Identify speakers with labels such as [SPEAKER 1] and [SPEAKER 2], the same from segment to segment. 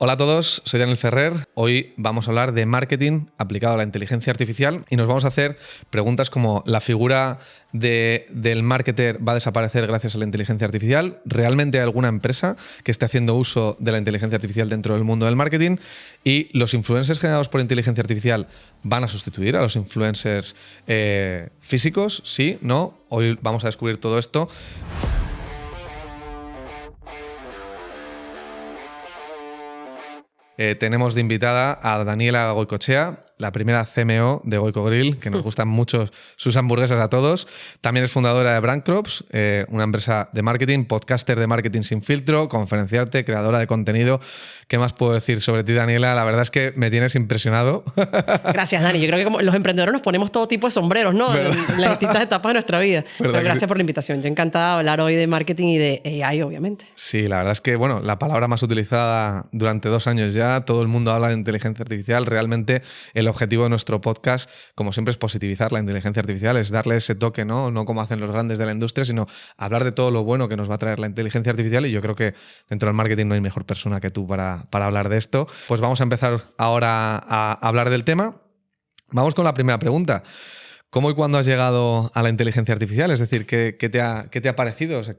[SPEAKER 1] Hola a todos, soy Daniel Ferrer. Hoy vamos a hablar de marketing aplicado a la inteligencia artificial y nos vamos a hacer preguntas como ¿la figura del marketer va a desaparecer gracias a la inteligencia artificial? ¿Realmente hay alguna empresa que esté haciendo uso de la inteligencia artificial dentro del mundo del marketing? ¿Y los influencers generados por inteligencia artificial van a sustituir a los influencers físicos? ¿Sí? ¿No? Hoy vamos a descubrir todo esto. Tenemos de invitada a Daniela Goicoechea, la primera CMO de Goico Grill, que nos gustan mucho sus hamburguesas a todos. También es fundadora de Brand Crops, una empresa de marketing, podcaster de marketing sin filtro, conferenciante, creadora de contenido. ¿Qué más puedo decir sobre ti, Daniela? La verdad es que me tienes impresionado.
[SPEAKER 2] Gracias, Dani. Yo creo que como los emprendedores nos ponemos todo tipo de sombreros, ¿no? En las distintas etapas de nuestra vida. Pero gracias por la invitación. Yo encantada de hablar hoy de marketing y de AI, obviamente.
[SPEAKER 1] Sí, la verdad es que, bueno, la palabra más utilizada durante 2 años ya, todo el mundo habla de inteligencia artificial. Realmente el objetivo de nuestro podcast, como siempre, es positivizar la inteligencia artificial, es darle ese toque, no como hacen los grandes de la industria, sino hablar de todo lo bueno que nos va a traer la inteligencia artificial, y yo creo que dentro del marketing no hay mejor persona que tú para hablar de esto. Pues vamos a empezar ahora a hablar del tema. Vamos con la primera pregunta. ¿Cómo y cuándo has llegado a la inteligencia artificial? Es decir, ¿qué te ha parecido? O sea,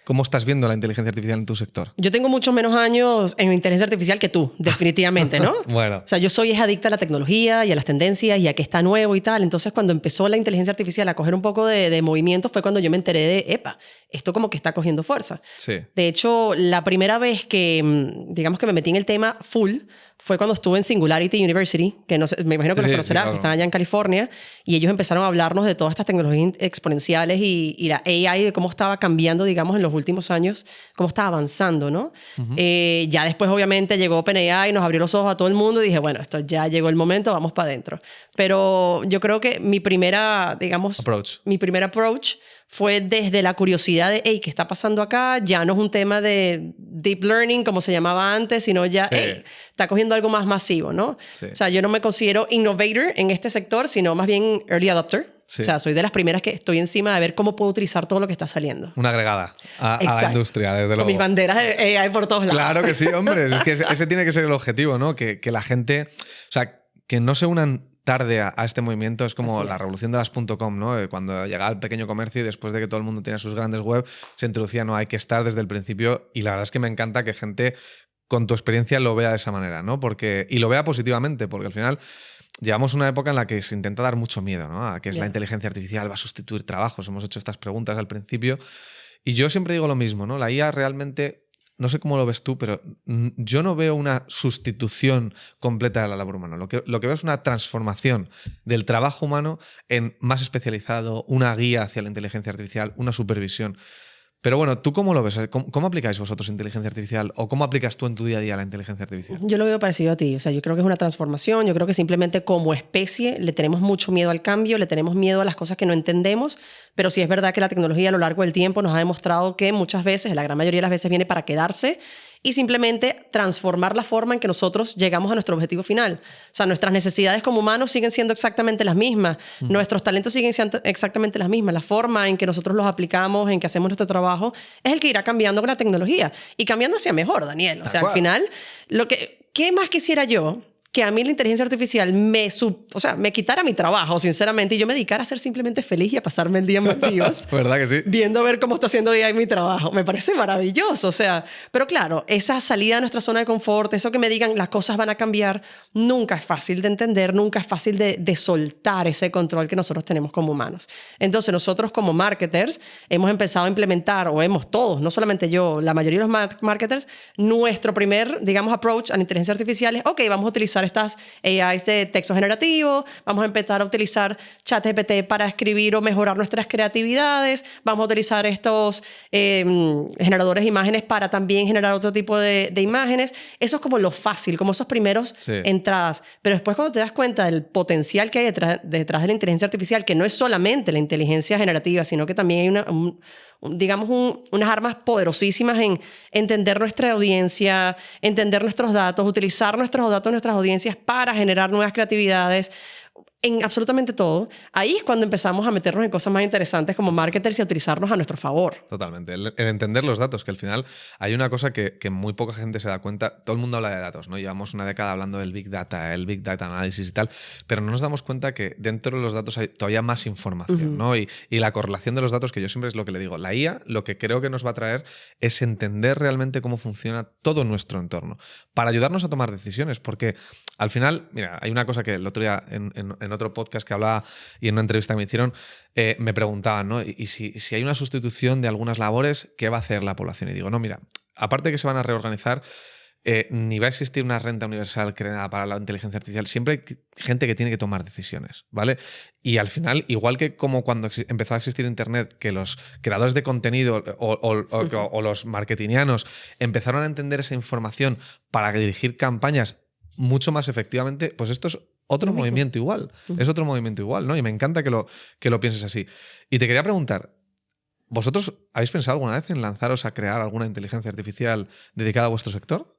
[SPEAKER 1] ¿cómo estás viendo la inteligencia artificial en tu sector?
[SPEAKER 2] Yo tengo muchos menos años en inteligencia artificial que tú, definitivamente, ¿no?
[SPEAKER 1] Bueno.
[SPEAKER 2] O sea, yo soy adicta a la tecnología y a las tendencias y a que está nuevo y tal. Entonces, cuando empezó la inteligencia artificial a coger un poco de movimiento fue cuando yo me enteré de, esto como que está cogiendo fuerza.
[SPEAKER 1] Sí.
[SPEAKER 2] De hecho, la primera vez que, digamos que me metí en el tema full fue cuando estuve en Singularity University, que no sé, me imagino que los conocerás, claro, que están allá en California, y ellos empezaron a hablarnos de todas estas tecnologías exponenciales y la AI, de cómo estaba cambiando, digamos, en los últimos años, cómo estaba avanzando, ¿no? Uh-huh. Ya después, obviamente, llegó OpenAI, nos abrió los ojos a todo el mundo y dije, bueno, esto ya llegó el momento, vamos para adentro. Pero yo creo que mi primer approach fue desde la curiosidad de, ¿qué está pasando acá? Ya no es un tema de deep learning, como se llamaba antes, sino ya, está cogiendo algo más masivo, ¿no? Sí. O sea, yo no me considero innovator en este sector, sino más bien early adopter. Sí. O sea, soy de las primeras que estoy encima de ver cómo puedo utilizar todo lo que está saliendo.
[SPEAKER 1] Una agregada a la industria, desde luego.
[SPEAKER 2] Con mis banderas de AI por todos lados.
[SPEAKER 1] Claro que sí, hombre. Es que ese tiene que ser el objetivo, ¿no? Que la gente... O sea, que no se unan tarde a este movimiento. Es como la revolución de las .com, ¿no? Cuando llegaba el pequeño comercio y después de que todo el mundo tenía sus grandes web, se introducía, no, hay que estar desde el principio, y la verdad es que me encanta que gente con tu experiencia lo vea de esa manera, ¿no? Y lo vea positivamente, porque al final llevamos una época en la que se intenta dar mucho miedo, ¿no? A que es la inteligencia artificial, va a sustituir trabajos. Hemos hecho estas preguntas al principio y yo siempre digo lo mismo, ¿no? La IA realmente... No sé cómo lo ves tú, pero yo no veo una sustitución completa de la labor humana. Lo que veo es una transformación del trabajo humano en más especializado, una guía hacia la inteligencia artificial, una supervisión. Pero bueno, ¿tú cómo lo ves? ¿Cómo aplicáis vosotros inteligencia artificial? ¿O cómo aplicas tú en tu día a día la inteligencia artificial?
[SPEAKER 2] Yo lo veo parecido a ti. O sea, yo creo que es una transformación. Yo creo que simplemente como especie le tenemos mucho miedo al cambio, le tenemos miedo a las cosas que no entendemos. Pero sí es verdad que la tecnología a lo largo del tiempo nos ha demostrado que muchas veces, la gran mayoría de las veces, viene para quedarse y simplemente transformar la forma en que nosotros llegamos a nuestro objetivo final. O sea, nuestras necesidades como humanos siguen siendo exactamente las mismas. Nuestros talentos siguen siendo exactamente las mismas. La forma en que nosotros los aplicamos, en que hacemos nuestro trabajo, es el que irá cambiando con la tecnología. Y cambiando hacia mejor, Daniel. O sea, al final, ¿qué más quisiera yo? Que a mí la inteligencia artificial me quitara mi trabajo, sinceramente, y yo me dedicara a ser simplemente feliz y a pasarme el día en Maldivas.
[SPEAKER 1] ¿Verdad que sí?
[SPEAKER 2] Viendo a ver cómo está haciendo AI mi trabajo. Me parece maravilloso, o sea. Pero claro, esa salida de nuestra zona de confort, eso que me digan las cosas van a cambiar, nunca es fácil de entender, nunca es fácil de soltar ese control que nosotros tenemos como humanos. Entonces, nosotros como marketers hemos empezado a implementar, o hemos todos, no solamente yo, la mayoría de los marketers, nuestro primer, digamos, approach a la inteligencia artificial es, vamos a utilizar estas AIs de texto generativo, vamos a empezar a utilizar ChatGPT para escribir o mejorar nuestras creatividades, vamos a utilizar estos generadores de imágenes para también generar otro tipo de imágenes. Eso es como lo fácil, como esos primeros entradas. Pero después, cuando te das cuenta del potencial que hay detrás de la inteligencia artificial, que no es solamente la inteligencia generativa, sino que también hay unas armas poderosísimas en entender nuestra audiencia, entender nuestros datos, utilizar nuestros datos, nuestras audiencias para generar nuevas creatividades. en absolutamente todo. Ahí es cuando empezamos a meternos en cosas más interesantes como marketers y a utilizarnos a nuestro favor.
[SPEAKER 1] Totalmente. El entender los datos, que al final hay una cosa que muy poca gente se da cuenta. Todo el mundo habla de datos, ¿no? Llevamos una década hablando del Big Data, el Big Data Analysis y tal, pero no nos damos cuenta que dentro de los datos hay todavía más información, ¿no? Y la correlación de los datos, que yo siempre es lo que le digo, la IA lo que creo que nos va a traer es entender realmente cómo funciona todo nuestro entorno para ayudarnos a tomar decisiones, porque al final, mira, hay una cosa que el otro día en otro podcast que hablaba y en una entrevista que me hicieron, me preguntaban, ¿no? Y si hay una sustitución de algunas labores, ¿qué va a hacer la población? Y digo, no, mira, aparte de que se van a reorganizar, ni va a existir una renta universal creada para la inteligencia artificial. Siempre hay gente que tiene que tomar decisiones, ¿vale? Y al final, igual que como cuando empezó a existir Internet, que los creadores de contenido o los marketingianos empezaron a entender esa información para dirigir campañas mucho más efectivamente, pues esto es otro movimiento igual. Es otro movimiento igual, ¿no? Y me encanta que lo pienses así. Y te quería preguntar, ¿vosotros habéis pensado alguna vez en lanzaros a crear alguna inteligencia artificial dedicada a vuestro sector?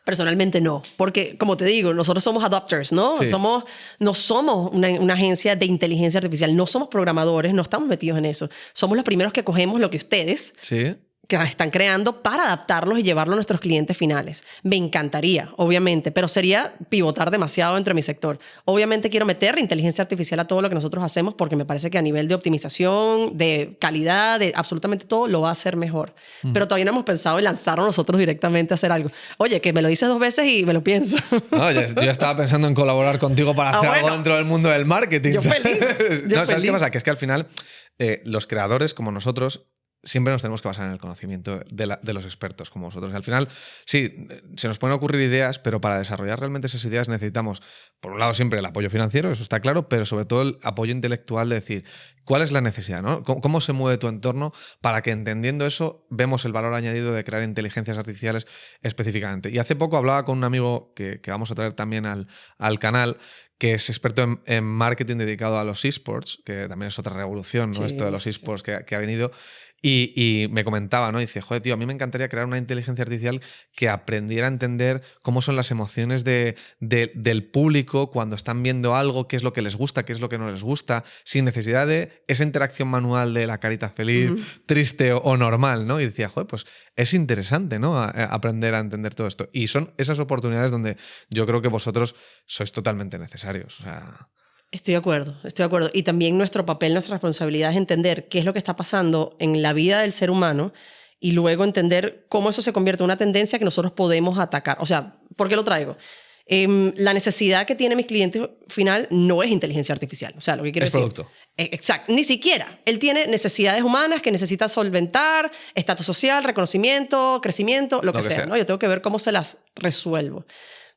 [SPEAKER 2] Personalmente no, porque como te digo, nosotros somos adopters, ¿no?
[SPEAKER 1] Sí.
[SPEAKER 2] No somos una agencia de inteligencia artificial, no somos programadores, no estamos metidos en eso. Somos los primeros que cogemos lo que ustedes
[SPEAKER 1] Sí.
[SPEAKER 2] que están creando para adaptarlos y llevarlo a nuestros clientes finales. Me encantaría, obviamente, pero sería pivotar demasiado dentro de mi sector. Obviamente quiero meter inteligencia artificial a todo lo que nosotros hacemos porque me parece que a nivel de optimización, de calidad, de absolutamente todo, lo va a hacer mejor. Pero todavía no hemos pensado en lanzarnos nosotros directamente a hacer algo. Oye, que me lo dices 2 veces y me lo pienso.
[SPEAKER 1] No, yo estaba pensando en colaborar contigo para hacer algo dentro del mundo del marketing.
[SPEAKER 2] Yo feliz.
[SPEAKER 1] ¿Sabes qué pasa? Que es que al final los creadores como nosotros siempre nos tenemos que basar en el conocimiento de los expertos como vosotros. Al final, sí, se nos pueden ocurrir ideas, pero para desarrollar realmente esas ideas necesitamos, por un lado, siempre el apoyo financiero, eso está claro, pero sobre todo el apoyo intelectual de decir cuál es la necesidad, ¿no? ¿Cómo se mueve tu entorno para que entendiendo eso vemos el valor añadido de crear inteligencias artificiales específicamente? Y hace poco hablaba con un amigo que vamos a traer también al canal, que es experto en marketing dedicado a los esports, que también es otra revolución, ¿no?
[SPEAKER 2] Sí,
[SPEAKER 1] Esto de los esports que ha venido. Y me comentaba, ¿no? Dice, joder, tío, a mí me encantaría crear una inteligencia artificial que aprendiera a entender cómo son las emociones del público cuando están viendo algo, qué es lo que les gusta, qué es lo que no les gusta, sin necesidad de esa interacción manual de la carita feliz, triste o normal, ¿no? Y decía, joder, pues es interesante, ¿no? Aprender a entender todo esto. Y son esas oportunidades donde yo creo que vosotros sois totalmente necesarios. O sea...
[SPEAKER 2] Estoy de acuerdo, estoy de acuerdo. Y también nuestro papel, nuestra responsabilidad es entender qué es lo que está pasando en la vida del ser humano y luego entender cómo eso se convierte en una tendencia que nosotros podemos atacar. O sea, ¿por qué lo traigo? La necesidad que tiene mi cliente final no es inteligencia artificial. O sea, lo que quiero decir...
[SPEAKER 1] producto.
[SPEAKER 2] Exacto, ni siquiera. Él tiene necesidades humanas que necesita solventar, estatus social, reconocimiento, crecimiento, lo que sea, ¿no? Yo tengo que ver cómo se las resuelvo.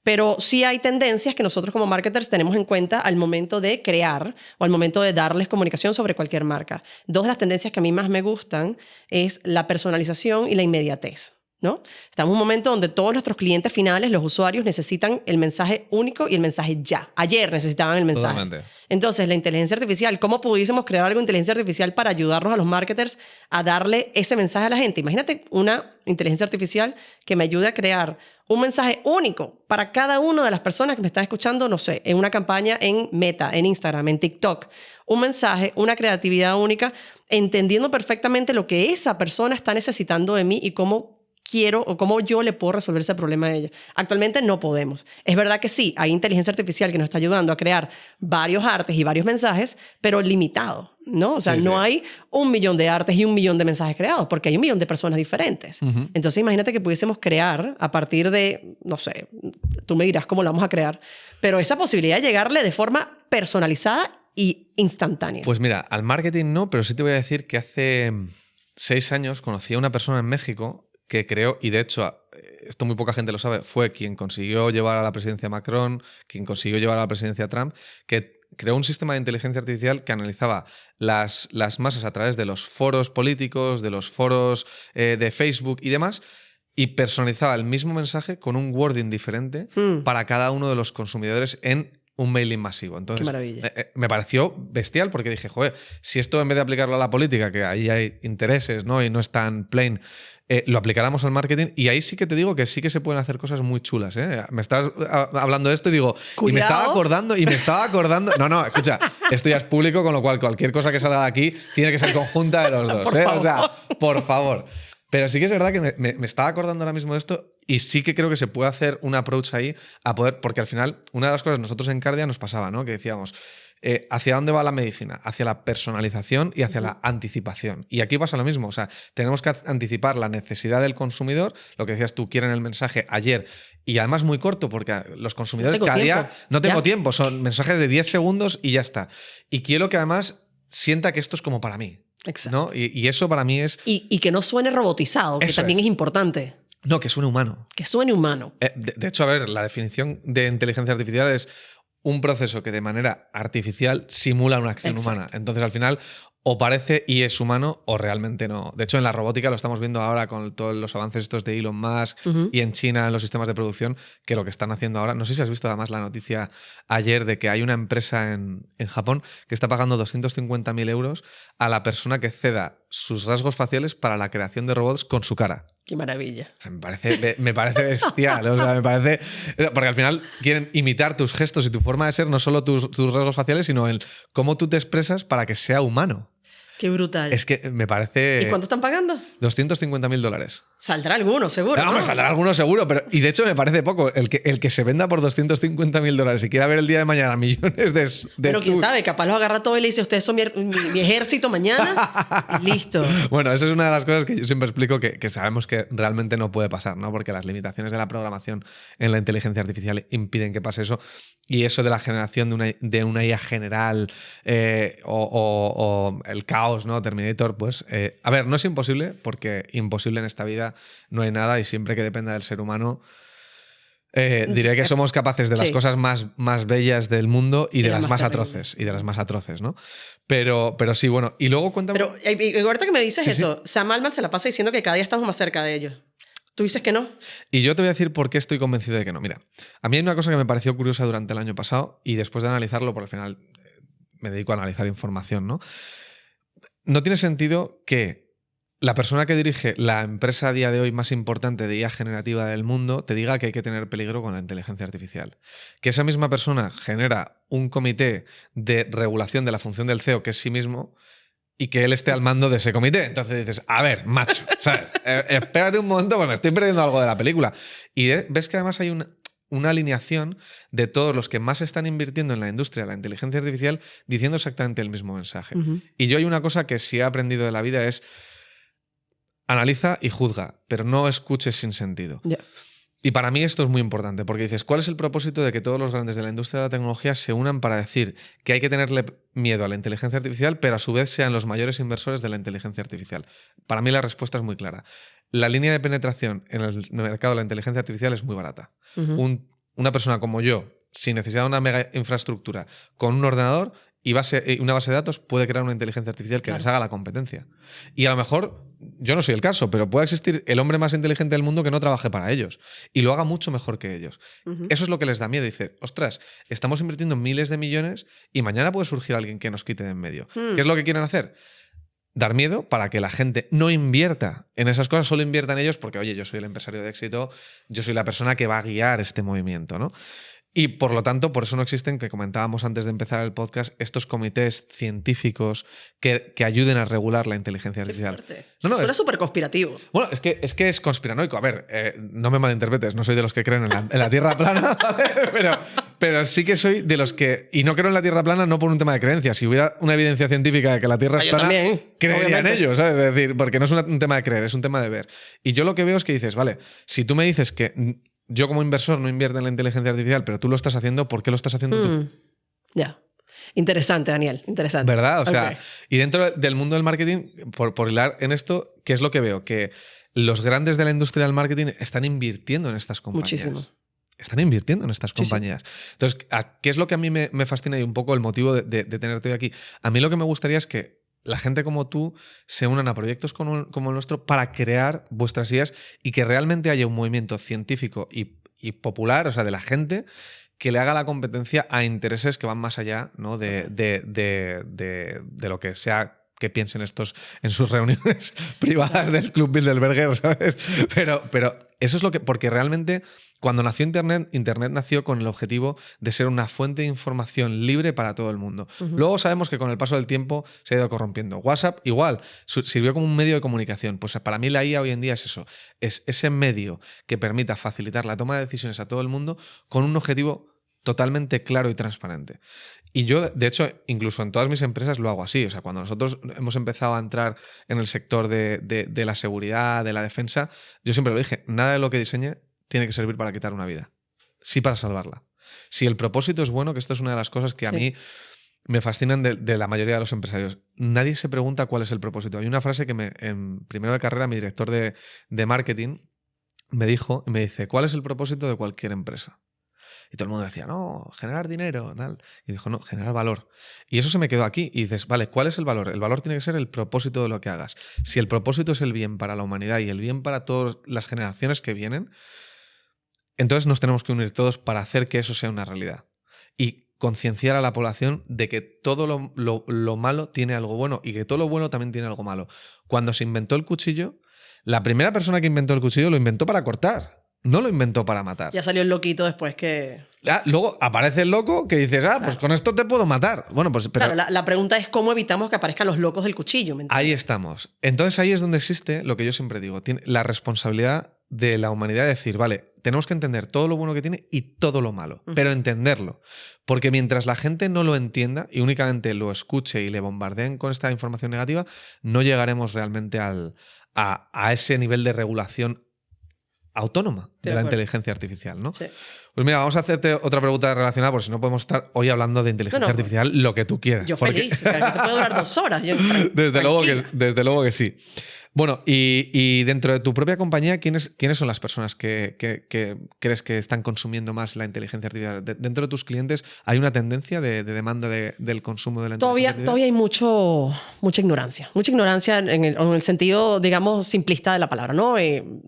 [SPEAKER 2] Pero sí hay tendencias que nosotros como marketers tenemos en cuenta al momento de crear o al momento de darles comunicación sobre cualquier marca. 2 de las tendencias que a mí más me gustan es la personalización y la inmediatez, ¿no? Estamos en un momento donde todos nuestros clientes finales, los usuarios, necesitan el mensaje único y el mensaje ya. Ayer necesitaban el mensaje.
[SPEAKER 1] Totalmente.
[SPEAKER 2] Entonces, la inteligencia artificial, ¿cómo pudiésemos crear algo de inteligencia artificial para ayudarnos a los marketers a darle ese mensaje a la gente? Imagínate una inteligencia artificial que me ayude a crear un mensaje único para cada una de las personas que me están escuchando, no sé, en una campaña en Meta, en Instagram, en TikTok. Un mensaje, una creatividad única, entendiendo perfectamente lo que esa persona está necesitando de mí y cómo quiero o cómo yo le puedo resolver ese problema a ella. Actualmente no podemos. Es verdad que sí, hay inteligencia artificial que nos está ayudando a crear varios artes y varios mensajes, pero limitado, ¿no? O sea, no hay 1 millón de artes y 1 millón de mensajes creados, porque hay 1 millón de personas diferentes. Entonces, imagínate que pudiésemos crear a partir de, no sé, tú me dirás cómo lo vamos a crear, pero esa posibilidad de llegarle de forma personalizada y instantánea.
[SPEAKER 1] Pues mira, al marketing no, pero sí te voy a decir que hace 6 años conocí a una persona en México que creó, y de hecho, esto muy poca gente lo sabe, fue quien consiguió llevar a la presidencia a Macron, quien consiguió llevar a la presidencia a Trump, que creó un sistema de inteligencia artificial que analizaba las masas a través de los foros políticos, de los foros de Facebook y demás, y personalizaba el mismo mensaje con un wording diferente para cada uno de los consumidores en un mailing masivo. Entonces,
[SPEAKER 2] Qué maravilla.
[SPEAKER 1] me pareció bestial porque dije, joder, si esto en vez de aplicarlo a la política, que ahí hay intereses, ¿no? Y no es tan plain, lo aplicáramos al marketing, y ahí sí que te digo que sí que se pueden hacer cosas muy chulas, ¿eh? Me estás hablando de esto y digo,
[SPEAKER 2] Cuidado.
[SPEAKER 1] y me estaba acordando. No, escucha, esto ya es público, con lo cual cualquier cosa que salga de aquí tiene que ser conjunta de los dos,
[SPEAKER 2] Por
[SPEAKER 1] ¿eh?
[SPEAKER 2] favor.
[SPEAKER 1] O sea, por favor. Pero sí que es verdad que me estaba acordando ahora mismo de esto, y sí que creo que se puede hacer un approach ahí a poder, porque al final, una de las cosas nosotros en Cardia nos pasaba, ¿no? Que decíamos, ¿hacia dónde va la medicina? Hacia la personalización y hacia la anticipación. Y aquí pasa lo mismo, o sea, tenemos que anticipar la necesidad del consumidor, lo que decías tú, quieren el mensaje ayer, y además muy corto, porque los consumidores
[SPEAKER 2] No tengo
[SPEAKER 1] cada
[SPEAKER 2] tiempo.
[SPEAKER 1] día no tengo
[SPEAKER 2] Ya.
[SPEAKER 1] tiempo, son mensajes de 10 segundos y ya está. Y quiero que además sienta que esto es como para mí.
[SPEAKER 2] Exacto.
[SPEAKER 1] ¿No? Y eso para mí es...
[SPEAKER 2] Y que no suene robotizado, que
[SPEAKER 1] Eso
[SPEAKER 2] también
[SPEAKER 1] es.
[SPEAKER 2] es importante.
[SPEAKER 1] No, que suene humano.
[SPEAKER 2] Que suene humano.
[SPEAKER 1] De hecho, a ver, la definición de inteligencia artificial es un proceso que de manera artificial simula una acción
[SPEAKER 2] Exacto.
[SPEAKER 1] humana. Entonces, al final, o parece y es humano o realmente no. De hecho, en la robótica lo estamos viendo ahora con todos los avances estos de Elon Musk y en China en los sistemas de producción, que lo que están haciendo ahora, no sé si has visto además la noticia ayer de que hay una empresa en Japón que está pagando 250.000 euros a la persona que ceda sus rasgos faciales para la creación de robots con su cara.
[SPEAKER 2] Qué maravilla.
[SPEAKER 1] O sea, me parece bestial. O sea, me parece. Porque al final quieren imitar tus gestos y tu forma de ser, no solo tus rasgos faciales, sino el cómo tú te expresas para que sea humano.
[SPEAKER 2] Qué brutal.
[SPEAKER 1] Es que me parece.
[SPEAKER 2] ¿Y cuánto están pagando?
[SPEAKER 1] $250.000.
[SPEAKER 2] Saldrá alguno, seguro.
[SPEAKER 1] No,
[SPEAKER 2] ¿no?
[SPEAKER 1] me saldrá alguno seguro, pero. Y de hecho me parece poco. El que se venda por $250.000 y quiera ver el día de mañana millones de.
[SPEAKER 2] Pero quién sabe, capaz los agarra todo y le dice, ustedes son mi ejército mañana. Y listo.
[SPEAKER 1] Bueno, eso es una de las cosas que yo siempre explico que sabemos que realmente no puede pasar, ¿no? Porque las limitaciones de la programación en la inteligencia artificial impiden que pase eso. Y eso de la generación de una IA general o el caos, ¿no? Terminator, pues. A ver, no es imposible, porque imposible en esta vida no hay nada, y siempre que dependa del ser humano. Diré que somos capaces de las
[SPEAKER 2] Sí.
[SPEAKER 1] cosas más bellas del mundo y de las más
[SPEAKER 2] terribles.
[SPEAKER 1] atroces. Y de las más atroces, ¿no? Pero sí, bueno. Y luego cuéntame.
[SPEAKER 2] Pero ahorita que me dices
[SPEAKER 1] Sí,
[SPEAKER 2] eso, Sam Altman se la pasa diciendo que cada día estamos más cerca de ellos. ¿Tú dices que no?
[SPEAKER 1] Y yo te voy a decir por qué estoy convencido de que no. Mira, a mí hay una cosa que me pareció curiosa durante el año pasado, y después de analizarlo, por al final me dedico a analizar información, ¿no? No tiene sentido que la persona que dirige la empresa a día de hoy más importante de IA generativa del mundo te diga que hay que tener peligro con la inteligencia artificial. Que esa misma persona genera un comité de regulación de la función del CEO, que es sí mismo, y que él esté al mando de ese comité. Entonces dices, a ver, macho, ¿sabes? Espérate un momento, porque me estoy perdiendo algo de la película. Y ves que además hay una alineación de todos los que más están invirtiendo en la industria de la inteligencia artificial diciendo exactamente el mismo mensaje. Y yo hay una cosa que sí he aprendido de la vida es analiza y juzga, pero no escuches sin sentido.
[SPEAKER 2] Ya.
[SPEAKER 1] Y para mí esto es muy importante, porque dices, ¿cuál es el propósito de que todos los grandes de la industria de la tecnología se unan para decir que hay que tenerle miedo a la inteligencia artificial, pero a su vez sean los mayores inversores de la inteligencia artificial? Para mí la respuesta es muy clara. La línea de penetración en el mercado de la inteligencia artificial es muy barata. Una persona como yo, sin necesidad de una mega infraestructura, con un ordenador y una base de datos, puede crear una inteligencia artificial que les haga la competencia. Y a lo mejor, yo no soy el caso, pero puede existir el hombre más inteligente del mundo que no trabaje para ellos y lo haga mucho mejor que ellos. Eso es lo que les da miedo. Dice, ostras, estamos invirtiendo miles de millones y mañana puede surgir alguien que nos quite de en medio. ¿Qué es lo que quieren hacer? Dar miedo para que la gente no invierta en esas cosas, solo invierta en ellos porque, oye, yo soy el empresario de éxito, yo soy la persona que va a guiar este movimiento, ¿no? Y por lo tanto, por eso no existen, que comentábamos antes de empezar el podcast, estos comités científicos que ayuden a regular la inteligencia artificial.
[SPEAKER 2] Suena súper conspirativo.
[SPEAKER 1] Bueno, es que es conspiranoico. A ver, no me malinterpretes, no soy de los que creen en la Tierra plana, ¿vale? pero sí que soy de los que... Y no creo en la Tierra plana no por un tema de creencia. Si hubiera una evidencia científica de que la Tierra es plana,
[SPEAKER 2] también,
[SPEAKER 1] creería en
[SPEAKER 2] obviamente.
[SPEAKER 1] ello, ¿sabes? Es decir, porque no es un tema de creer, es un tema de ver. Y yo lo que veo es que dices, vale, si tú me dices que yo como inversor no invierto en la inteligencia artificial, pero tú lo estás haciendo, ¿por qué lo estás haciendo tú?
[SPEAKER 2] Ya. Interesante, Daniel. Interesante.
[SPEAKER 1] ¿Verdad? O sea,
[SPEAKER 2] Ok.
[SPEAKER 1] y dentro del mundo del marketing, por hilar en esto, ¿qué es lo que veo? Que los grandes de la industria del marketing están invirtiendo en estas compañías.
[SPEAKER 2] Muchísimo.
[SPEAKER 1] Están invirtiendo en estas
[SPEAKER 2] Sí, sí.
[SPEAKER 1] compañías. Entonces, ¿qué es lo que a mí me fascina y un poco el motivo de tenerte hoy aquí? A mí lo que me gustaría es que la gente como tú se unan a proyectos como el nuestro para crear vuestras ideas y que realmente haya un movimiento científico y popular, o sea, de la gente, que le haga la competencia a intereses que van más allá, ¿no? de lo que sea que piensen estos en sus reuniones privadas del Club Bilderberger, ¿sabes? Pero eso es lo que... Porque realmente cuando nació Internet nació con el objetivo de ser una fuente de información libre para todo el mundo. Luego sabemos que con el paso del tiempo se ha ido corrompiendo. WhatsApp igual, sirvió como un medio de comunicación. Pues para mí la IA hoy en día es eso. Es ese medio que permita facilitar la toma de decisiones a todo el mundo con un objetivo totalmente claro y transparente. Y yo, de hecho, incluso en todas mis empresas lo hago así. O sea, cuando nosotros hemos empezado a entrar en el sector de la seguridad, de la defensa, yo siempre lo dije, nada de lo que diseñe tiene que servir para quitar una vida. Sí para salvarla. Si el propósito es bueno, que esto es una de las cosas que a mí me fascinan de la mayoría de los empresarios. Nadie se pregunta cuál es el propósito. Hay una frase que en primero de carrera mi director de marketing me dijo, y me dice, ¿cuál es el propósito de cualquier empresa? Y todo el mundo decía, no, generar dinero, tal. Y dijo, no, generar valor. Y eso se me quedó aquí. Y dices, vale, ¿cuál es el valor? El valor tiene que ser el propósito de lo que hagas. Si el propósito es el bien para la humanidad y el bien para todas las generaciones que vienen, entonces nos tenemos que unir todos para hacer que eso sea una realidad. Y concienciar a la población de que todo lo malo tiene algo bueno y que todo lo bueno también tiene algo malo. Cuando se inventó el cuchillo, la primera persona que inventó el cuchillo lo inventó para cortar. No lo inventó para matar.
[SPEAKER 2] Ya salió el loquito después que...
[SPEAKER 1] Luego aparece el loco que dices, pues con esto te puedo matar. Bueno, pues... Pero...
[SPEAKER 2] Claro, la pregunta es cómo evitamos que aparezcan los locos del cuchillo. ¿Me entiendes?
[SPEAKER 1] Ahí estamos. Entonces ahí es donde existe lo que yo siempre digo, tiene la responsabilidad de la humanidad de decir, vale, tenemos que entender todo lo bueno que tiene y todo lo malo, pero entenderlo. Porque mientras la gente no lo entienda y únicamente lo escuche y le bombardeen con esta información negativa, no llegaremos realmente a ese nivel de regulación autónoma de la inteligencia artificial, ¿no?
[SPEAKER 2] Sí.
[SPEAKER 1] Pues mira, vamos a hacerte otra pregunta relacionada, porque si no podemos estar hoy hablando de inteligencia artificial lo que tú quieras.
[SPEAKER 2] Yo feliz, que te puede durar 2 horas.
[SPEAKER 1] Desde luego que sí. Bueno, y dentro de tu propia compañía, ¿quiénes son las personas que crees que están consumiendo más la inteligencia artificial? Dentro de tus clientes, ¿hay una tendencia de demanda del consumo de la inteligencia artificial?
[SPEAKER 2] Todavía hay mucha ignorancia. Mucha ignorancia en el sentido, digamos, simplista de la palabra, ¿no?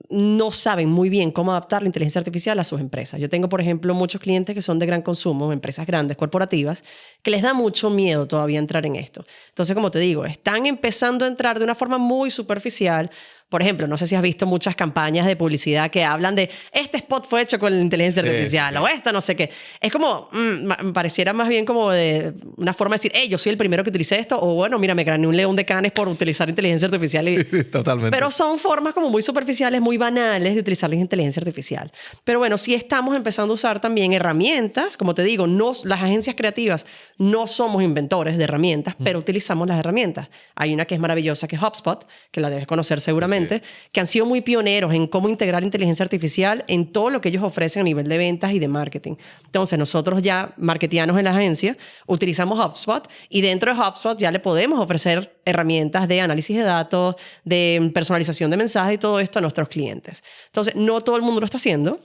[SPEAKER 2] No saben muy bien cómo adaptar la inteligencia artificial a sus empresas. Yo tengo, por ejemplo, muchos clientes que son de gran consumo, empresas grandes, corporativas, que les da mucho miedo todavía entrar en esto. Entonces, como te digo, están empezando a entrar de una forma muy superficial. Por ejemplo, no sé si has visto muchas campañas de publicidad que hablan de este spot fue hecho con la inteligencia artificial o esta no sé qué. Es como, pareciera más bien como de una forma de decir, yo soy el primero que utilicé esto, o bueno, mira, me gané un león de Cannes por utilizar inteligencia artificial.
[SPEAKER 1] Totalmente.
[SPEAKER 2] Pero son formas como muy superficiales, muy banales de utilizar la inteligencia artificial. Pero bueno, sí estamos empezando a usar también herramientas, como te digo, las agencias creativas no somos inventores de herramientas, pero utilizamos las herramientas. Hay una que es maravillosa, que es HubSpot, que la debes conocer seguramente, que han sido muy pioneros en cómo integrar inteligencia artificial en todo lo que ellos ofrecen a nivel de ventas y de marketing. Entonces, nosotros ya, marketianos en la agencia, utilizamos HubSpot y dentro de HubSpot ya le podemos ofrecer herramientas de análisis de datos, de personalización de mensajes y todo esto a nuestros clientes. Entonces, no todo el mundo lo está haciendo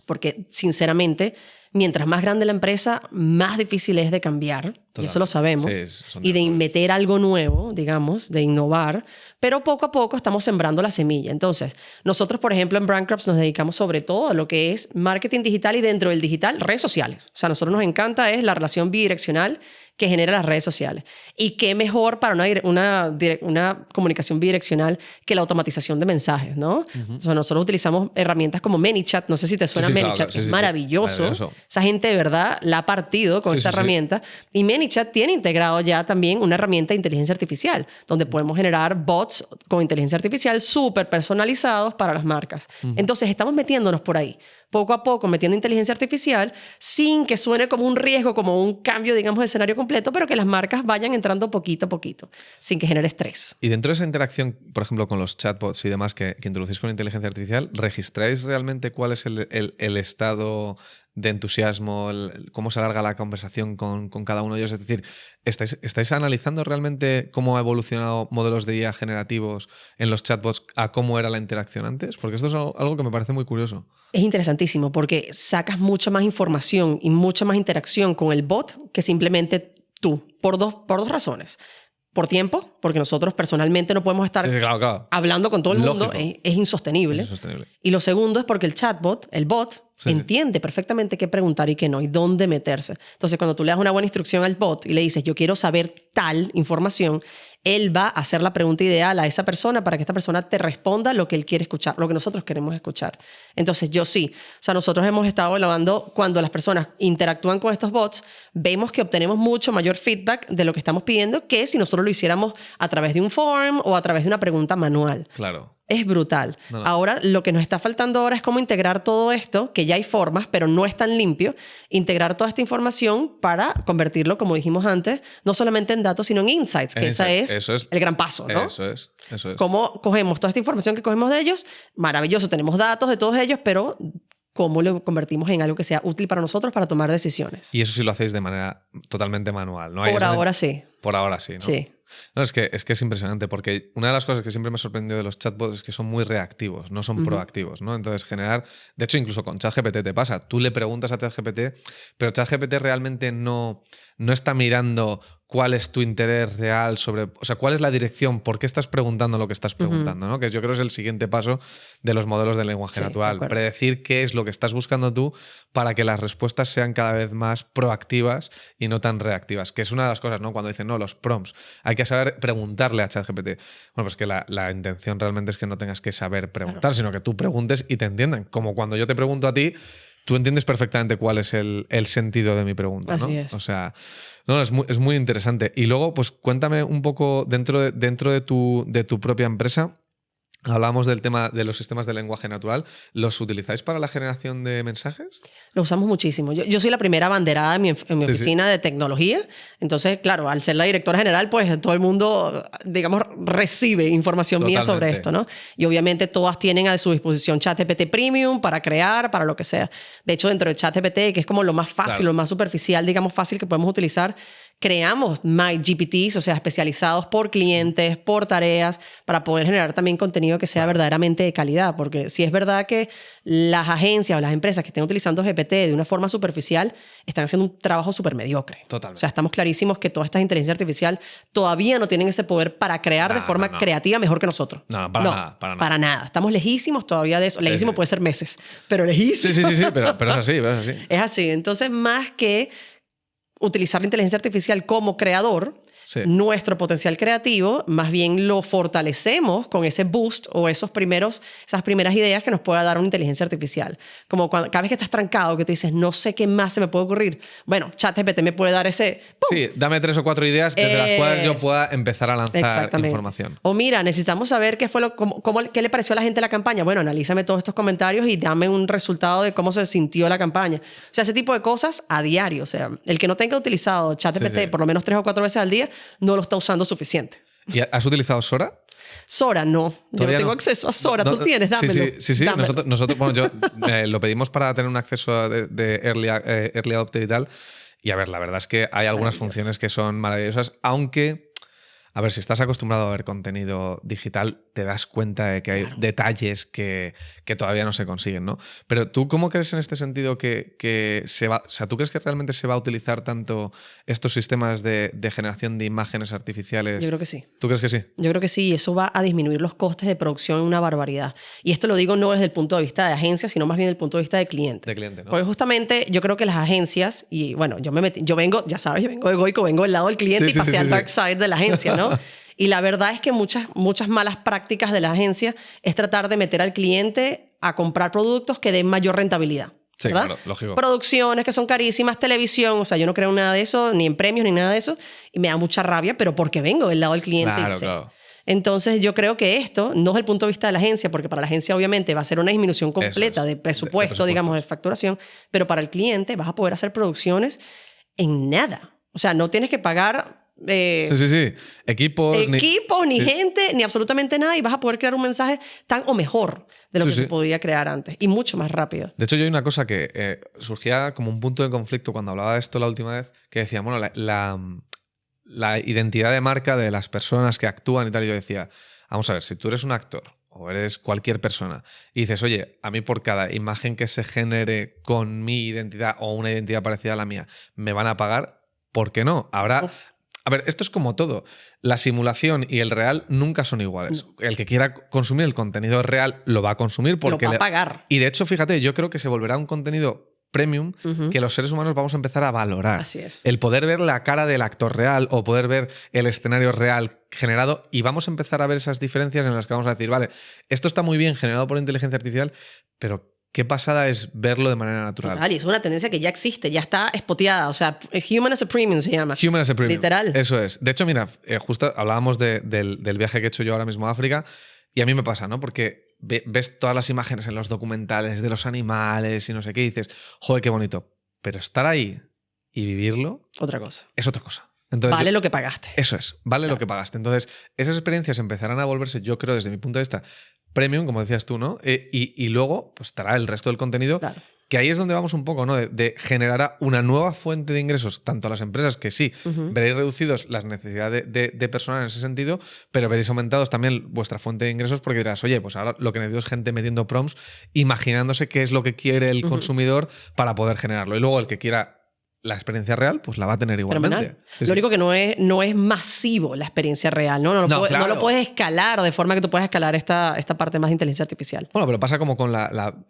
[SPEAKER 2] porque, sinceramente, mientras más grande la empresa, más difícil es de cambiar. Total. Y eso lo sabemos. Sí, y de meter algo nuevo, digamos, de innovar. Pero poco a poco estamos sembrando la semilla. Entonces, nosotros, por ejemplo, en Brandcraft nos dedicamos sobre todo a lo que es marketing digital y dentro del digital, redes sociales. O sea, a nosotros nos encanta es la relación bidireccional que genera las redes sociales. Y qué mejor para una comunicación bidireccional que la automatización de mensajes, ¿no? O sea, nosotros utilizamos herramientas como ManyChat. No sé si te suena ManyChat, claro, que es maravilloso. Esa gente de verdad la ha partido con esa herramienta. Y ManyChat tiene integrado ya también una herramienta de inteligencia artificial, donde podemos generar bots con inteligencia artificial súper personalizados para las marcas. Entonces, estamos metiéndonos por ahí. Poco a poco metiendo inteligencia artificial sin que suene como un riesgo, como un cambio, digamos, de escenario completo, pero que las marcas vayan entrando poquito a poquito, sin que genere estrés.
[SPEAKER 1] Y dentro de esa interacción, por ejemplo, con los chatbots y demás que introducís con inteligencia artificial, ¿registráis realmente cuál es el estado de entusiasmo, cómo se alarga la conversación con cada uno de ellos? Es decir, ¿estáis analizando realmente cómo ha evolucionado modelos de IA generativos en los chatbots a cómo era la interacción antes? Porque esto es algo que me parece muy curioso.
[SPEAKER 2] Es interesantísimo porque sacas mucha más información y mucha más interacción con el bot que simplemente tú, por dos razones. Por tiempo, porque nosotros personalmente no podemos estar hablando con todo el mundo, es insostenible. Y lo segundo es porque el chatbot, el bot,
[SPEAKER 1] Sí,
[SPEAKER 2] entiende perfectamente qué preguntar y qué no, y dónde meterse. Entonces, cuando tú le das una buena instrucción al bot y le dices, yo quiero saber tal información, él va a hacer la pregunta ideal a esa persona para que esta persona te responda lo que él quiere escuchar, lo que nosotros queremos escuchar. Entonces, yo sí. O sea, nosotros hemos estado evaluando cuando las personas interactúan con estos bots, vemos que obtenemos mucho mayor feedback de lo que estamos pidiendo que si nosotros lo hiciéramos a través de un form o a través de una pregunta manual.
[SPEAKER 1] Claro.
[SPEAKER 2] Es brutal.
[SPEAKER 1] No.
[SPEAKER 2] Ahora, lo que nos está faltando ahora es cómo integrar todo esto, que ya hay formas, pero no es tan limpio, integrar toda esta información para convertirlo, como dijimos antes, no solamente en datos, sino en insights, que ese es el gran paso, ¿no?
[SPEAKER 1] Eso es.
[SPEAKER 2] Cómo cogemos toda esta información que cogemos de ellos, maravilloso, tenemos datos de todos ellos, pero cómo lo convertimos en algo que sea útil para nosotros para tomar decisiones.
[SPEAKER 1] Y eso sí lo hacéis de manera totalmente manual, ¿no?
[SPEAKER 2] Por ahora sí.
[SPEAKER 1] Por ahora sí, ¿no?
[SPEAKER 2] Sí.
[SPEAKER 1] No, es que es impresionante porque una de las cosas que siempre me ha sorprendido de los chatbots es que son muy reactivos, no son proactivos, ¿no? Entonces, de hecho, incluso con ChatGPT te pasa. Tú le preguntas a ChatGPT, pero ChatGPT realmente no está mirando cuál es tu interés real sobre... O sea, cuál es la dirección, por qué estás preguntando lo que estás preguntando, ¿no? Que yo creo es el siguiente paso de los modelos de lenguaje natural. Predecir qué es lo que estás buscando tú para que las respuestas sean cada vez más proactivas y no tan reactivas. Que es una de las cosas, ¿no? Cuando dicen, no, los prompts. Hay que saber preguntarle a ChatGPT. Bueno, pues que la intención realmente es que no tengas que saber preguntar, sino que tú preguntes y te entiendan. Como cuando yo te pregunto a ti, tú entiendes perfectamente cuál es el sentido de mi pregunta, ¿no?
[SPEAKER 2] Así es.
[SPEAKER 1] O sea, no, es muy interesante. Y luego, pues cuéntame un poco dentro de tu propia empresa. Hablamos del tema de los sistemas de lenguaje natural. ¿Los utilizáis para la generación de mensajes?
[SPEAKER 2] Lo usamos muchísimo. Yo soy la primera abanderada en mi oficina de tecnología. Entonces, claro, al ser la directora general, pues todo el mundo, digamos, recibe información mía sobre esto, ¿no? Y obviamente todas tienen a su disposición ChatGPT Premium para crear, para lo que sea. De hecho, dentro de ChatGPT, que es como lo más fácil, lo más superficial, digamos, fácil que podemos utilizar, creamos MyGPTs, o sea, especializados por clientes, por tareas, para poder generar también contenido que sea verdaderamente de calidad. Porque si es verdad que las agencias o las empresas que estén utilizando GPT de una forma superficial están haciendo un trabajo súper mediocre.
[SPEAKER 1] Totalmente.
[SPEAKER 2] O sea, estamos clarísimos que toda esta inteligencia artificial todavía no tienen ese poder para crear de forma creativa mejor que nosotros.
[SPEAKER 1] No, para nada.
[SPEAKER 2] Para nada. Estamos lejísimos todavía de eso. Lejísimos puede ser meses, pero lejísimos.
[SPEAKER 1] Sí, pero es así,
[SPEAKER 2] Es así. Entonces, más que utilizar la inteligencia artificial como creador, nuestro potencial creativo, más bien lo fortalecemos con ese boost o esas primeras ideas que nos pueda dar una inteligencia artificial. Como cada vez que estás trancado, que tú dices, no sé qué más se me puede ocurrir. Bueno, ChatGPT me puede dar ese... ¡pum!
[SPEAKER 1] Sí, dame 3 o 4 ideas desde las cuales yo pueda empezar a lanzar información.
[SPEAKER 2] O mira, necesitamos saber qué le pareció a la gente la campaña. Bueno, analízame todos estos comentarios y dame un resultado de cómo se sintió la campaña. O sea, ese tipo de cosas a diario. O sea, el que no tenga utilizado ChatGPT por lo menos 3 o 4 veces al día, no lo está usando suficiente.
[SPEAKER 1] ¿Y has utilizado Sora?
[SPEAKER 2] Sora no. Yo no tengo acceso a Sora. Tú tienes, dámelo.
[SPEAKER 1] Sí. Nosotros bueno, lo pedimos para tener un acceso de early adopter y tal. Y a ver, la verdad es que hay algunas funciones que son maravillosas, aunque... A ver, si estás acostumbrado a ver contenido digital, te das cuenta de que hay detalles que todavía no se consiguen, ¿no? Pero ¿tú cómo crees en este sentido que se va... O sea, ¿tú crees que realmente se va a utilizar tanto estos sistemas de generación de imágenes artificiales?
[SPEAKER 2] Yo creo que sí.
[SPEAKER 1] ¿Tú crees que sí?
[SPEAKER 2] Yo creo que sí, y eso va a disminuir los costes de producción una barbaridad. Y esto lo digo no desde el punto de vista de agencia, sino más bien desde el punto de vista de cliente.
[SPEAKER 1] De cliente, ¿no?
[SPEAKER 2] Porque justamente yo creo que las agencias, y bueno, yo vengo, ya sabes, yo vengo de Goico, vengo del lado del cliente y pasé al dark side de la agencia, ¿no? Y la verdad es que muchas malas prácticas de la agencia es tratar de meter al cliente a comprar productos que den mayor rentabilidad.
[SPEAKER 1] Sí,
[SPEAKER 2] ¿verdad?
[SPEAKER 1] claro, lógico.
[SPEAKER 2] Producciones que son carísimas, televisión, o sea, yo no creo en nada de eso, ni en premios, ni nada de eso, y me da mucha rabia, pero porque vengo del lado del cliente y sé.
[SPEAKER 1] Claro.
[SPEAKER 2] Entonces yo creo que esto no es el punto de vista de la agencia, porque para la agencia obviamente va a ser una disminución completa de presupuesto, digamos, de facturación, pero para el cliente vas a poder hacer producciones en nada. O sea, no tienes que pagar...
[SPEAKER 1] Sí. Equipos,
[SPEAKER 2] ni gente, ni absolutamente nada, y vas a poder crear un mensaje tan o mejor de lo que se podía crear antes y mucho más rápido.
[SPEAKER 1] De hecho, yo hay una cosa que surgía como un punto de conflicto cuando hablaba de esto la última vez, que decía, bueno, la identidad de marca de las personas que actúan y tal, y yo decía, vamos a ver, si tú eres un actor o eres cualquier persona y dices, oye, a mí por cada imagen que se genere con mi identidad o una identidad parecida a la mía, me van a pagar, ¿por qué no? A ver, esto es como todo. La simulación y el real nunca son iguales. El que quiera consumir el contenido real lo va a consumir porque
[SPEAKER 2] lo va a pagar.
[SPEAKER 1] Y de hecho, fíjate, yo creo que se volverá un contenido premium que los seres humanos vamos a empezar a valorar.
[SPEAKER 2] Así es.
[SPEAKER 1] El poder ver la cara del actor real o poder ver el escenario real generado y vamos a empezar a ver esas diferencias en las que vamos a decir, vale, esto está muy bien generado por inteligencia artificial, pero qué pasada es verlo de manera natural.
[SPEAKER 2] Total, y es una tendencia que ya existe, ya está espoteada. O sea, Human as a Premium se llama.
[SPEAKER 1] Human as a Premium.
[SPEAKER 2] Literal.
[SPEAKER 1] Eso es. De hecho, mira, justo hablábamos del viaje que he hecho yo ahora mismo a África y a mí me pasa, ¿no? Porque ves todas las imágenes en los documentales de los animales y no sé qué y dices, joder, qué bonito. Pero estar ahí y vivirlo
[SPEAKER 2] Otra cosa.
[SPEAKER 1] es otra cosa. Entonces,
[SPEAKER 2] vale lo que pagaste.
[SPEAKER 1] Eso es, vale lo que pagaste. Entonces, esas experiencias empezarán a volverse, yo creo, desde mi punto de vista, premium, como decías tú, ¿no? Y luego, pues estará el resto del contenido,
[SPEAKER 2] Claro.
[SPEAKER 1] que ahí es donde vamos un poco, ¿no? De generar una nueva fuente de ingresos, tanto a las empresas, que sí, veréis reducidos las necesidades de personal en ese sentido, pero veréis aumentados también vuestra fuente de ingresos porque dirás, oye, pues ahora lo que necesito es gente metiendo prompts, imaginándose qué es lo que quiere el consumidor para poder generarlo. Y luego el que quiera la experiencia real, pues la va a tener igualmente. Sí,
[SPEAKER 2] lo único que no es masivo la experiencia real, ¿no? No lo puedes escalar de forma que tú puedas escalar esta parte más de inteligencia artificial.
[SPEAKER 1] Bueno, pero pasa como con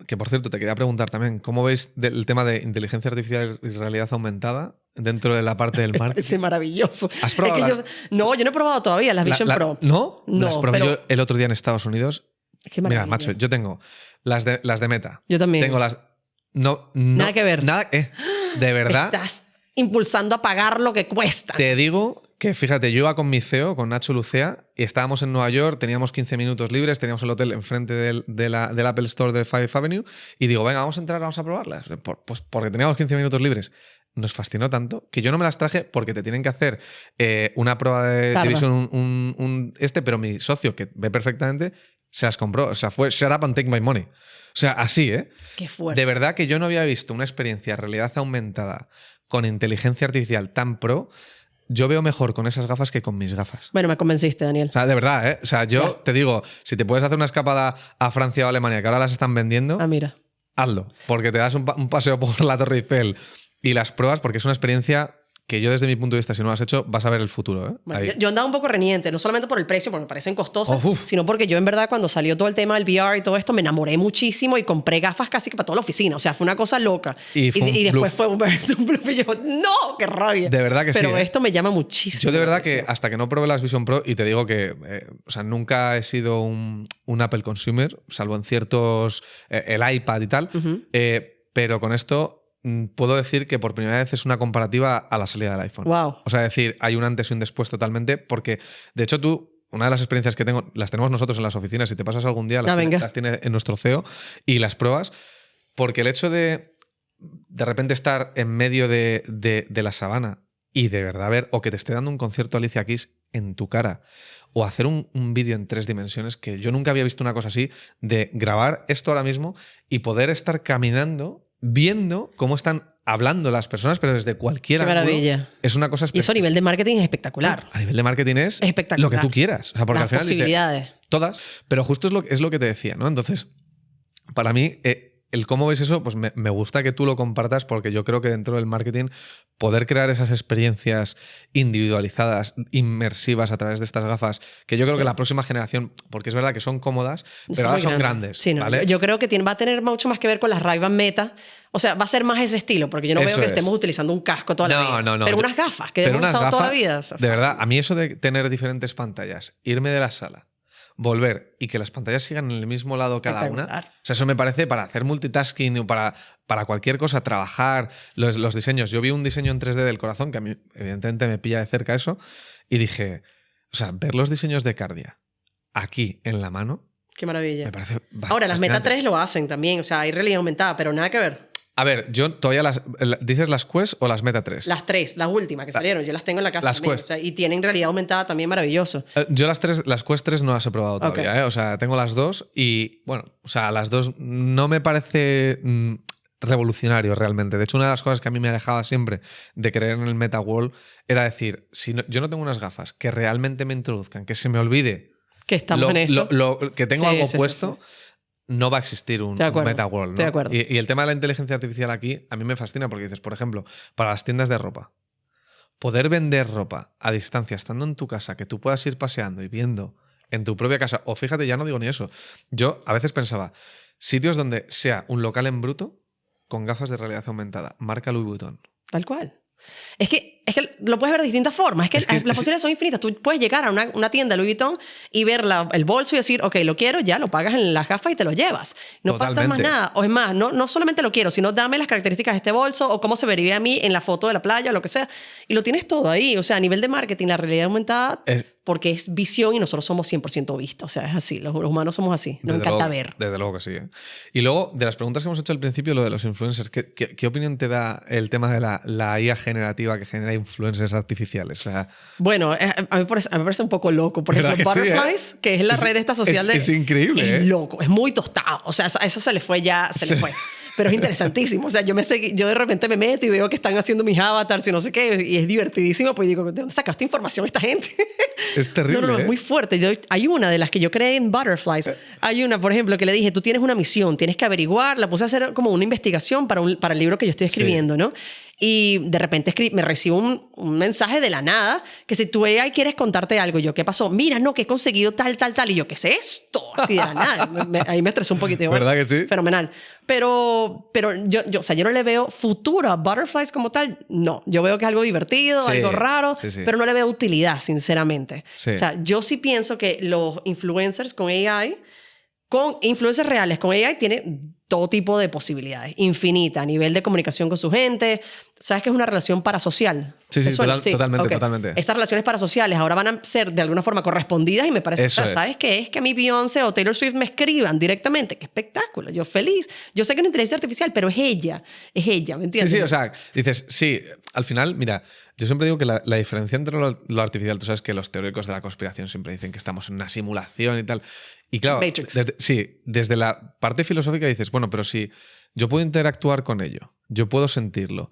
[SPEAKER 1] que por cierto, te quería preguntar también, ¿cómo veis el tema de inteligencia artificial y realidad aumentada dentro de la parte del marketing?
[SPEAKER 2] Es maravilloso.
[SPEAKER 1] ¿Has probado?
[SPEAKER 2] Es que yo no he probado todavía las Vision Pro.
[SPEAKER 1] ¿No?
[SPEAKER 2] No,
[SPEAKER 1] las probé yo el otro día en Estados Unidos.
[SPEAKER 2] Qué maravilla.
[SPEAKER 1] Mira, macho, yo tengo las de Meta.
[SPEAKER 2] Yo también.
[SPEAKER 1] Tengo las... No,
[SPEAKER 2] nada que ver.
[SPEAKER 1] Nada, de verdad.
[SPEAKER 2] Estás impulsando a pagar lo que cuesta.
[SPEAKER 1] Te digo que, fíjate, yo iba con mi CEO, con Nacho Lucea, y estábamos en Nueva York, teníamos 15 minutos libres, teníamos el hotel enfrente del Apple Store de Five Avenue, y digo, venga, vamos a entrar, vamos a probarlas. Pues porque teníamos 15 minutos libres. Nos fascinó tanto que yo no me las traje porque te tienen que hacer una prueba de Division, pero mi socio, que ve perfectamente, se las compró. O sea, fue shut up and take my money. O sea, así, ¿eh?
[SPEAKER 2] Qué fuerte.
[SPEAKER 1] De verdad que yo no había visto una experiencia de realidad aumentada con inteligencia artificial tan pro. Yo veo mejor con esas gafas que con mis gafas.
[SPEAKER 2] Bueno, me convenciste, Daniel.
[SPEAKER 1] O sea, de verdad, ¿eh? O sea, yo te digo, si te puedes hacer una escapada a Francia o Alemania, que ahora las están vendiendo,
[SPEAKER 2] mira.
[SPEAKER 1] Hazlo. Porque te das un paseo por la Torre Eiffel y las pruebas, porque es una experiencia que yo desde mi punto de vista, si no lo has hecho, vas a ver el futuro. ¿eh?
[SPEAKER 2] Bueno, yo andaba un poco reniente, no solamente por el precio, porque me parecen costosas, sino porque yo en verdad cuando salió todo el tema del VR y todo esto, me enamoré muchísimo y compré gafas casi que para toda la oficina. O sea, fue una cosa loca. Y después fue un bluff y yo, ¡no! ¡Qué rabia!
[SPEAKER 1] De verdad que
[SPEAKER 2] Pero
[SPEAKER 1] sí. Pero
[SPEAKER 2] esto me llama muchísimo.
[SPEAKER 1] Yo de verdad que hasta que no probé las Vision Pro, y te digo que o sea, nunca he sido un Apple consumer, salvo en ciertos... el iPad y tal, pero con esto... puedo decir que por primera vez es una comparativa a la salida del iPhone.
[SPEAKER 2] Wow.
[SPEAKER 1] O sea, decir, hay un antes y un después totalmente, porque de hecho una de las experiencias que tengo, las tenemos nosotros en las oficinas, si te pasas algún día, las tiene en nuestro CEO y las pruebas, porque el hecho de repente estar en medio de la sabana y de verdad ver, o que te esté dando un concierto Alicia Keys en tu cara, o hacer un vídeo en 3 dimensiones, que yo nunca había visto una cosa así, de grabar esto ahora mismo y poder estar caminando viendo cómo están hablando las personas, pero desde cualquier ángulo.
[SPEAKER 2] Maravilla.
[SPEAKER 1] Es una cosa espectacular.
[SPEAKER 2] Y eso a nivel de marketing es espectacular.
[SPEAKER 1] A nivel de marketing es
[SPEAKER 2] espectacular.
[SPEAKER 1] Lo que tú quieras. O sea, porque
[SPEAKER 2] las
[SPEAKER 1] al final
[SPEAKER 2] posibilidades.
[SPEAKER 1] Todas. Pero justo es lo que te decía, ¿no? Entonces, para mí, el cómo ves eso, pues me gusta que tú lo compartas, porque yo creo que dentro del marketing poder crear esas experiencias individualizadas, inmersivas a través de estas gafas, que yo creo que la próxima generación, porque es verdad que son cómodas, pero ahora son grandes.
[SPEAKER 2] Sí, no,
[SPEAKER 1] ¿vale?
[SPEAKER 2] Yo creo que va a tener mucho más que ver con las Ray-Ban Meta. O sea, va a ser más ese estilo, porque yo no veo que estemos utilizando un casco toda la vida.
[SPEAKER 1] No.
[SPEAKER 2] Pero unas gafas que hemos usado toda la vida. O sea,
[SPEAKER 1] de verdad, a mí eso de tener diferentes pantallas, irme de la sala, volver y que las pantallas sigan en el mismo lado cada una. O sea, eso me parece para hacer multitasking o para cualquier cosa, trabajar, los diseños. Yo vi un diseño en 3D del corazón, que a mí evidentemente me pilla de cerca eso, y dije, o sea, ver los diseños de Cardia aquí en la mano.
[SPEAKER 2] Qué maravilla.
[SPEAKER 1] Me parece
[SPEAKER 2] ahora, las Meta 3 lo hacen también, o sea, hay realidad aumentada, pero nada que ver.
[SPEAKER 1] A ver, yo todavía ¿dices las Quest o las Meta 3?
[SPEAKER 2] Las 3, las últimas que salieron. Yo las tengo en la casa
[SPEAKER 1] las
[SPEAKER 2] también.
[SPEAKER 1] Quest.
[SPEAKER 2] O sea, y tienen realidad aumentada también maravilloso.
[SPEAKER 1] Yo las Quest 3 no las he probado todavía, ¿eh? O sea, tengo las dos y, bueno, o sea, las dos no me parece revolucionario realmente. De hecho, una de las cosas que a mí me alejaba siempre de creer en el Meta World era decir, si yo no tengo unas gafas que realmente me introduzcan, que se me olvide
[SPEAKER 2] que estamos en esto.
[SPEAKER 1] Que tengo algo puesto... No va a existir un Meta World, ¿no?
[SPEAKER 2] Estoy de acuerdo.
[SPEAKER 1] Y el tema de la inteligencia artificial aquí a mí me fascina porque dices, por ejemplo, para las tiendas de ropa, poder vender ropa a distancia, estando en tu casa, que tú puedas ir paseando y viendo en tu propia casa, o fíjate, ya no digo ni eso. Yo a veces pensaba, sitios donde sea un local en bruto con gafas de realidad aumentada, marca Louis Vuitton.
[SPEAKER 2] Tal cual. Es que lo puedes ver de distintas formas. Las posibilidades son infinitas. Tú puedes llegar a una tienda de Louis Vuitton y ver el bolso y decir, ok, lo quiero, ya lo pagas en las gafas y te lo llevas. No pasa más nada. O es más, no solamente lo quiero, sino dame las características de este bolso o cómo se vería a mí en la foto de la playa o lo que sea. Y lo tienes todo ahí. O sea, a nivel de marketing, la realidad aumentada, porque es visión y nosotros somos 100% vista. O sea, es así. Los humanos somos así. Nos encanta ver.
[SPEAKER 1] Desde luego que sí. Y luego, de las preguntas que hemos hecho al principio, lo de los influencers, ¿qué opinión te da el tema de la IA generativa que genera influencers artificiales? O sea,
[SPEAKER 2] bueno, a mí me parece un poco loco. Por ejemplo, Butterflies, que es la red esta social
[SPEAKER 1] es increíble.
[SPEAKER 2] Es loco, es muy tostado. O sea, eso se le fue ya, se le fue. Pero es interesantísimo. O sea, yo de repente me meto y veo que están haciendo mis avatars y no sé qué, y es divertidísimo, pues digo, ¿de dónde sacaste información esta gente?
[SPEAKER 1] Es terrible.
[SPEAKER 2] No, es muy fuerte. Hay una de las que yo creé en Butterflies. Hay una, por ejemplo, que le dije, tú tienes una misión, tienes que averiguar, la puse a hacer como una investigación para el libro que yo estoy escribiendo, ¿no? Y de repente me recibo un mensaje de la nada que si tu AI quieres contarte algo, yo, ¿qué pasó? Mira, no, que he conseguido tal. Y yo, ¿qué es esto? Así de la nada. Ahí me estresó un poquito.
[SPEAKER 1] ¿Verdad que sí?
[SPEAKER 2] Fenomenal. Pero o sea, yo no le veo futuro a Butterflies como tal. No, yo veo que es algo divertido, algo raro, pero no le veo utilidad, sinceramente. O sea, yo sí pienso que los influencers con AI, con influencers reales con AI, tienen todo tipo de posibilidades, infinita, a nivel de comunicación con su gente. ¿Sabes que es una relación parasocial?
[SPEAKER 1] Sí, totalmente.
[SPEAKER 2] Esas relaciones parasociales ahora van a ser de alguna forma correspondidas y me parece, ¿sabes qué es? Que a mí Beyoncé o Taylor Swift me escriban directamente. ¡Qué espectáculo! Yo feliz. Yo sé que es una inteligencia artificial, pero es ella, ¿me entiendes?
[SPEAKER 1] Sí, o sea, dices, sí, al final, mira, yo siempre digo que la diferencia entre lo artificial, tú sabes que los teóricos de la conspiración siempre dicen que estamos en una simulación y tal. Y claro, desde la parte filosófica dices, bueno, pero si yo puedo interactuar con ello, yo puedo sentirlo,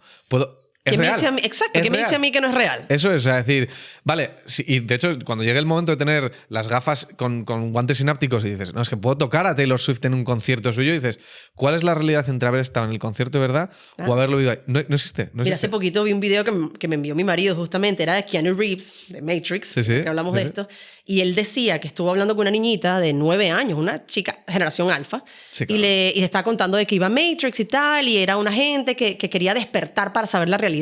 [SPEAKER 1] ¿Es real?
[SPEAKER 2] Exacto, ¿qué me dice a mí que no es real?
[SPEAKER 1] Eso es, o sea, decir, vale, y de hecho, cuando llegue el momento de tener las gafas con guantes sinápticos y dices, no, es que puedo tocar a Taylor Swift en un concierto suyo, y dices, ¿cuál es la realidad entre haber estado en el concierto de verdad o haberlo oído ahí? No existe.
[SPEAKER 2] Mira, hace poquito vi un video que me envió mi marido, justamente, era de Keanu Reeves, de Matrix, que hablamos de esto, y él decía que estuvo hablando con una niñita de 9 años, una chica, generación alfa, y le estaba contando de que iba a Matrix y tal, y era una gente que quería despertar para saber la realidad.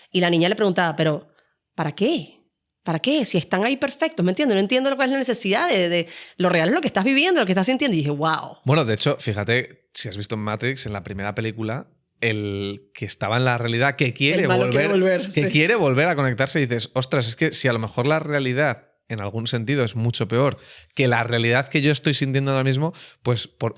[SPEAKER 2] Y la niña le preguntaba, pero ¿para qué? ¿Para qué? Si están ahí perfectos, ¿me entiendes? No entiendo cuál es la necesidad de lo real es lo que estás viviendo, lo que estás sintiendo. Y dije, wow.
[SPEAKER 1] Bueno, de hecho, fíjate, si has visto en Matrix, en la primera película, el que estaba en la realidad, que quiere volver a conectarse, y dices, ostras, es que si a lo mejor la realidad en algún sentido es mucho peor que la realidad que yo estoy sintiendo ahora mismo, pues ¿por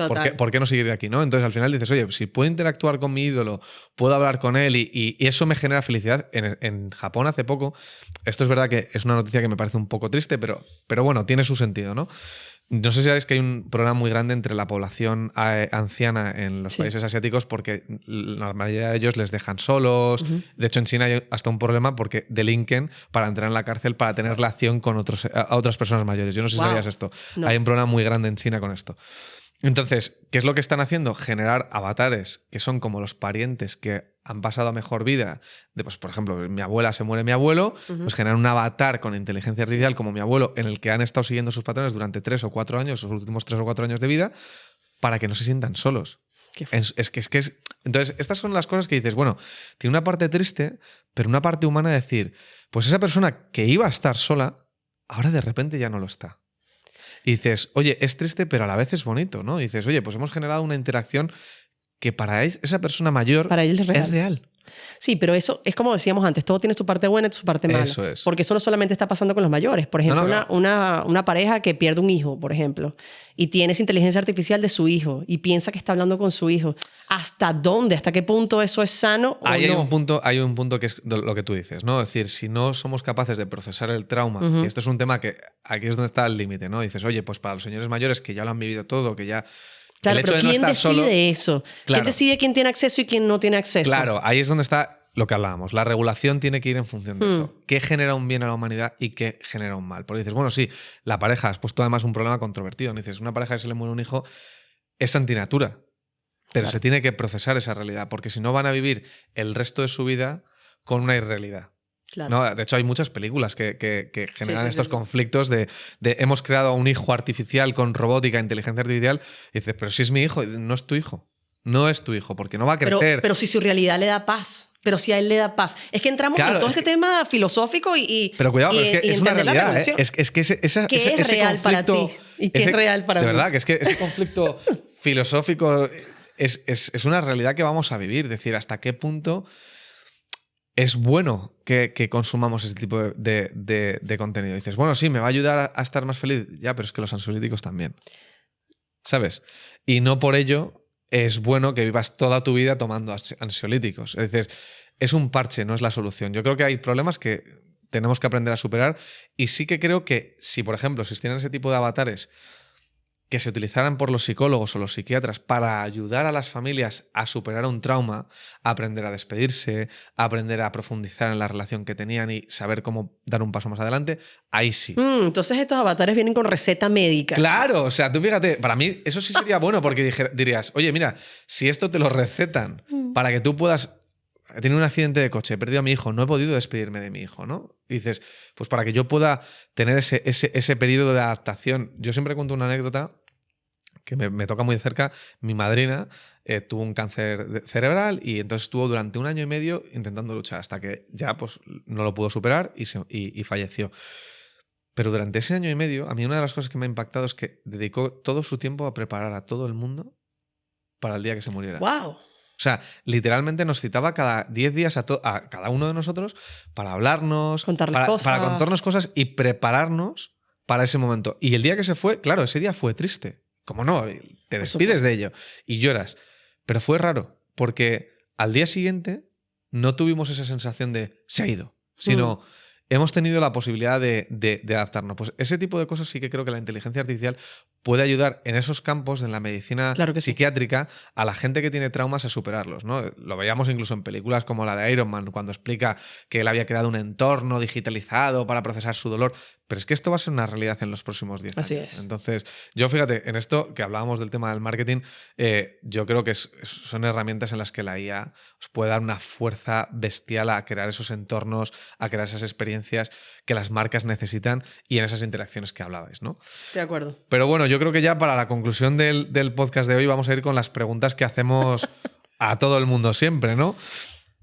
[SPEAKER 1] qué no seguir aquí, ¿no? Entonces al final dices, oye, si puedo interactuar con mi ídolo, puedo hablar con él y eso me genera felicidad. En Japón hace poco, esto es verdad que es una noticia que me parece un poco triste, pero bueno, tiene su sentido, ¿no? No sé si sabéis que hay un problema muy grande entre la población anciana en los países asiáticos porque la mayoría de ellos les dejan solos. De hecho, en China hay hasta un problema porque delinquen para entrar en la cárcel para tener relación con a otras personas mayores. Yo no sé si sabías esto. No. Hay un problema muy grande en China con esto. Entonces, ¿qué es lo que están haciendo? Generar avatares que son como los parientes que han pasado a mejor vida. Pues, por ejemplo, mi abuela se muere mi abuelo, pues generar un avatar con inteligencia artificial como mi abuelo en el que han estado siguiendo sus patrones durante 3 o 4 años, sus últimos 3 o 4 años de vida, para que no se sientan solos. Entonces, estas son las cosas que dices, bueno, tiene una parte triste, pero una parte humana de decir, pues esa persona que iba a estar sola, ahora de repente ya no lo está. Y dices, oye, es triste, pero a la vez es bonito, ¿no? Y dices, oye, pues hemos generado una interacción que para esa persona mayor
[SPEAKER 2] para él
[SPEAKER 1] es real.
[SPEAKER 2] Sí, pero eso es como decíamos antes, todo tiene su parte buena y su parte mala.
[SPEAKER 1] Eso es.
[SPEAKER 2] Porque eso no solamente está pasando con los mayores. Por ejemplo, una pareja que pierde un hijo, por ejemplo, y tiene esa inteligencia artificial de su hijo y piensa que está hablando con su hijo. ¿Hasta dónde? ¿Hasta qué punto eso es sano o no?
[SPEAKER 1] Hay un punto que es lo que tú dices, ¿no? Es decir, si no somos capaces de procesar el trauma, y esto es un tema que aquí es donde está el límite, ¿no? Dices, oye, pues para los señores mayores que ya lo han vivido todo, que ya...
[SPEAKER 2] Claro, pero ¿quién decide eso? Claro. ¿Quién decide quién tiene acceso y quién no tiene acceso?
[SPEAKER 1] Claro, ahí es donde está lo que hablábamos. La regulación tiene que ir en función de eso. ¿Qué genera un bien a la humanidad y qué genera un mal? Porque dices, bueno, sí, la pareja, has puesto además un problema controvertido. Dices, una pareja que se le muere un hijo es antinatura, pero se tiene que procesar esa realidad, porque si no van a vivir el resto de su vida con una irrealidad.
[SPEAKER 2] Claro.
[SPEAKER 1] ¿no? De hecho, hay muchas películas que generan
[SPEAKER 2] Sí.
[SPEAKER 1] estos conflictos de hemos creado un hijo artificial con robótica, inteligencia artificial, y dices, pero si es mi hijo, no es tu hijo. No es tu hijo, porque no va a crecer.
[SPEAKER 2] Pero si su realidad le da paz. Pero si a él le da paz. Es que entramos en todo este tema filosófico y
[SPEAKER 1] pero cuidado,
[SPEAKER 2] y,
[SPEAKER 1] es que es una realidad. Es que
[SPEAKER 2] ¿Qué es real para ti? ¿Y qué es real para mí?
[SPEAKER 1] De verdad, que es que ese conflicto filosófico es una realidad que vamos a vivir. Es decir, hasta qué punto es bueno que consumamos ese tipo de contenido. Dices, bueno, sí, me va a ayudar a estar más feliz. Ya, pero es que los ansiolíticos también. ¿Sabes? Y no por ello es bueno que vivas toda tu vida tomando ansiolíticos. Es decir, es un parche, no es la solución. Yo creo que hay problemas que tenemos que aprender a superar y sí que creo que si, por ejemplo, existieran ese tipo de avatares que se utilizaran por los psicólogos o los psiquiatras para ayudar a las familias a superar un trauma, a aprender a despedirse, a aprender a profundizar en la relación que tenían y saber cómo dar un paso más adelante, ahí sí.
[SPEAKER 2] Entonces estos avatares vienen con receta médica.
[SPEAKER 1] Claro, o sea, tú fíjate, para mí eso sí sería bueno porque dirías, oye, mira, si esto te lo recetan para que tú puedas... He tenido un accidente de coche, he perdido a mi hijo, no he podido despedirme de mi hijo, ¿no? Y dices, pues para que yo pueda tener ese periodo de adaptación. Yo siempre cuento una anécdota que me toca muy de cerca. Mi madrina tuvo un cáncer cerebral y entonces estuvo durante 1 año y medio intentando luchar hasta que ya pues, no lo pudo superar y falleció. Pero durante ese 1 año y medio, a mí una de las cosas que me ha impactado es que dedicó todo su tiempo a preparar a todo el mundo para el día que se muriera.
[SPEAKER 2] ¡Wow!
[SPEAKER 1] O sea, literalmente nos citaba cada 10 días a cada uno de nosotros para hablarnos, para contarnos cosas y prepararnos para ese momento. Y el día que se fue, claro, ese día fue triste. ¿Cómo no? Te despides de ello y lloras. Pero fue raro, porque al día siguiente no tuvimos esa sensación de se ha ido, sino hemos tenido la posibilidad de adaptarnos. Pues ese tipo de cosas sí que creo que la inteligencia artificial puede ayudar en esos campos, en la medicina psiquiátrica, a la gente que tiene traumas a superarlos, ¿no? Lo veíamos incluso en películas como la de Iron Man, cuando explica que él había creado un entorno digitalizado para procesar su dolor. Pero es que esto va a ser una realidad en los próximos 10 años.
[SPEAKER 2] Así es.
[SPEAKER 1] Entonces, yo fíjate, en esto que hablábamos del tema del marketing, yo creo que son herramientas en las que la IA os puede dar una fuerza bestial a crear esos entornos, a crear esas experiencias que las marcas necesitan y en esas interacciones que hablabais, ¿no?
[SPEAKER 2] De acuerdo.
[SPEAKER 1] Pero bueno, yo creo que ya para la conclusión del podcast de hoy vamos a ir con las preguntas que hacemos a todo el mundo siempre, ¿no?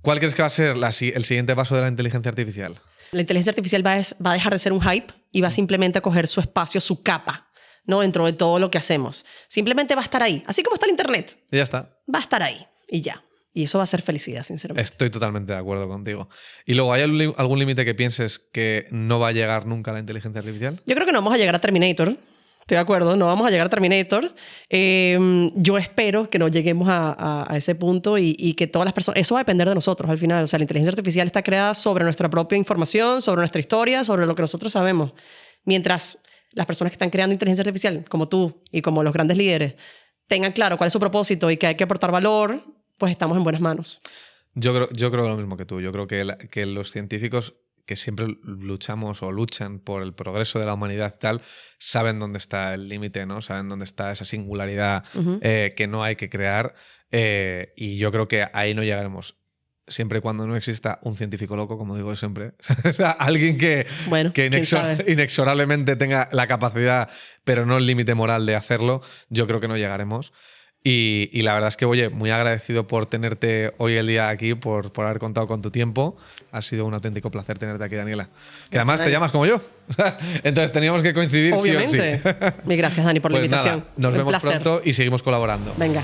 [SPEAKER 1] ¿Cuál crees que va a ser el siguiente paso de la inteligencia artificial? La
[SPEAKER 2] inteligencia artificial va a dejar de ser un hype y va simplemente a coger su espacio, su capa, ¿no? Dentro de todo lo que hacemos. Simplemente va a estar ahí. Así como está el internet.
[SPEAKER 1] Y ya está.
[SPEAKER 2] Va a estar ahí. Y ya. Y eso va a ser felicidad, sinceramente.
[SPEAKER 1] Estoy totalmente de acuerdo contigo. Y luego, ¿hay algún límite que pienses que no va a llegar nunca la inteligencia artificial?
[SPEAKER 2] Yo creo que no vamos a llegar a Terminator. Estoy de acuerdo, no vamos a llegar a Terminator. Yo espero que no lleguemos a ese punto y que todas las personas... Eso va a depender de nosotros al final. O sea, la inteligencia artificial está creada sobre nuestra propia información, sobre nuestra historia, sobre lo que nosotros sabemos. Mientras las personas que están creando inteligencia artificial, como tú y como los grandes líderes, tengan claro cuál es su propósito y que hay que aportar valor, pues estamos en buenas manos.
[SPEAKER 1] Yo creo lo mismo que tú. Yo creo que los científicos que siempre luchamos o luchan por el progreso de la humanidad y tal, saben dónde está el límite, ¿no? Saben dónde está esa singularidad que no hay que crear y yo creo que ahí no llegaremos. Siempre y cuando no exista un científico loco, como digo siempre. O sea, alguien que inexorablemente tenga la capacidad, pero no el límite moral de hacerlo, yo creo que no llegaremos. Y la verdad es que, oye, muy agradecido por tenerte hoy el día aquí, por haber contado con tu tiempo. Ha sido un auténtico placer tenerte aquí, Daniela. Que además te llamas como yo. Entonces teníamos que coincidir.
[SPEAKER 2] Obviamente.
[SPEAKER 1] Sí o sí.
[SPEAKER 2] Gracias, Dani, por la invitación.
[SPEAKER 1] Nada, nos vemos pronto y seguimos colaborando.
[SPEAKER 2] Venga.